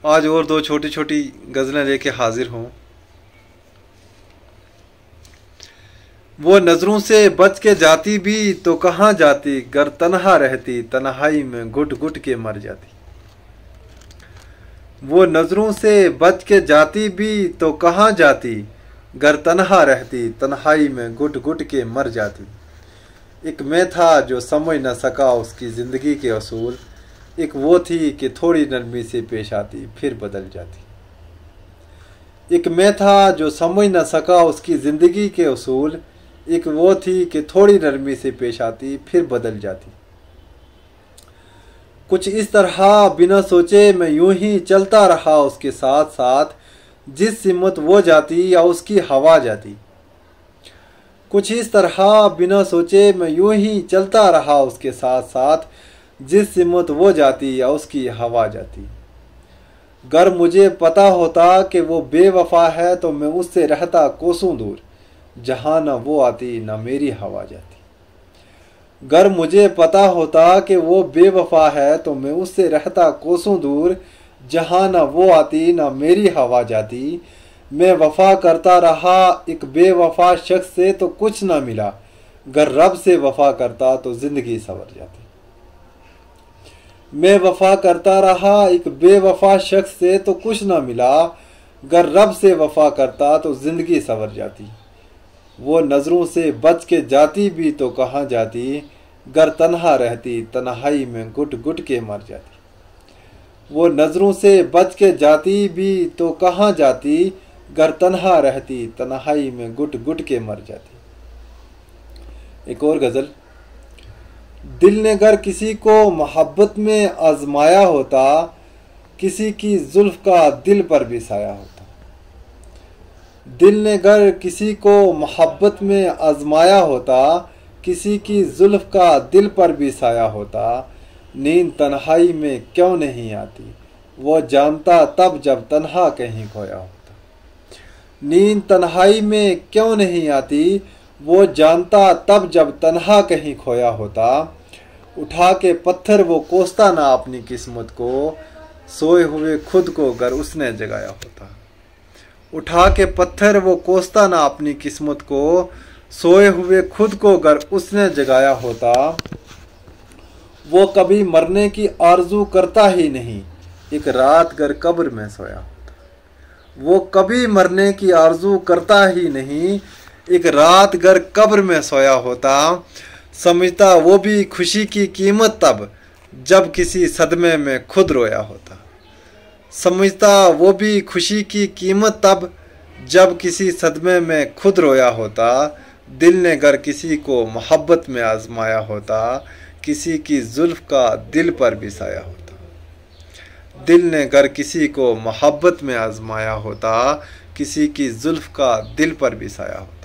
आज और दो छोटी छोटी गज़लें लेके हाजिर हूँ। वो नज़रों से बच के जाती भी तो कहाँ जाती, गर तन्हा रहती तन्हाई में घुट घुट के मर जाती। वो नज़रों से बच के जाती भी तो कहाँ जाती, गर तन्हा रहती तन्हाई में घुट घुट के मर जाती। एक मैं था जो समझ न सका उसकी ज़िंदगी के असूल, एक वो थी कि थोड़ी नरमी से पेश आती फिर बदल जाती। एक मैं था जो समझ न सका उसकी ज़िंदगी के असूल, एक वो थी कि थोड़ी नरमी से पेश आती फिर बदल जाती। कुछ इस तरह बिना सोचे मैं यूं ही चलता रहा उसके साथ साथ, जिस सिमत वो जाती या उसकी हवा जाती। कुछ इस तरह बिना सोचे मैं यूं ही चलता रहा उसके साथ साथ, जिस सिमत वो जाती या उसकी हवा जाती। गर मुझे पता होता कि वो बेवफा है तो मैं उससे रहता कोसों दूर, जहाँ न वो आती न मेरी हवा जाती। गर मुझे पता होता कि वो बेवफा है तो मैं उससे रहता कोसों दूर, जहाँ न वो आती न मेरी हवा जाती। मैं वफा करता रहा एक बेवफा शख्स से तो कुछ न मिला, गर रब से वफा करता तो जिंदगी संवर जाती। मैं वफा करता रहा एक बेवफा शख्स से तो कुछ न मिला, गर रब से वफा करता तो जिंदगी संवर जाती। वो नज़रों से बच के जाती भी तो कहाँ जाती, गर तन्हा रहती तन्हाई में घुट घुट के मर जाती। वो नज़रों से बच के जाती भी तो कहाँ जाती, गर तन्हा रहती तन्हाई में घुट घुट के मर जाती। एक और गज़ल। दिल ने गर किसी को मोहब्बत में आजमाया होता, किसी की जुल्फ का दिल पर भी साया होता। दिल ने गर किसी को मोहब्बत में आजमाया होता, किसी की जुल्फ का दिल पर भी साया होता। नींद तन्हाई में क्यों नहीं आती, वो जानता तब जब तन्हा कहीं खोया होता। नींद तन्हाई में क्यों नहीं आती, वो जानता तब जब तन्हा कहीं खोया होता। उठा के पत्थर वो कोसता ना अपनी किस्मत को, सोए हुए खुद को गर उसने जगाया होता। उठा के पत्थर वो कोसता ना अपनी किस्मत को, सोए हुए खुद को गर उसने जगाया होता। वो कभी मरने की आरजू करता ही नहीं, एक रात गर कब्र में सोया होता। वो कभी मरने की आरजू करता ही नहीं, एक रात गर कब्र में सोया होता। समझता वो भी खुशी की कीमत तब, जब किसी सदमे में खुद रोया होता। समझता वो भी खुशी की कीमत तब, जब किसी सदमे में खुद रोया होता। दिल ने गर किसी को मोहब्बत में आजमाया होता, किसी की जुल्फ का दिल पर भी साया होता। दिल ने गर किसी को मोहब्बत में आजमाया होता, किसी की जुल्फ का दिल पर भी साया होता।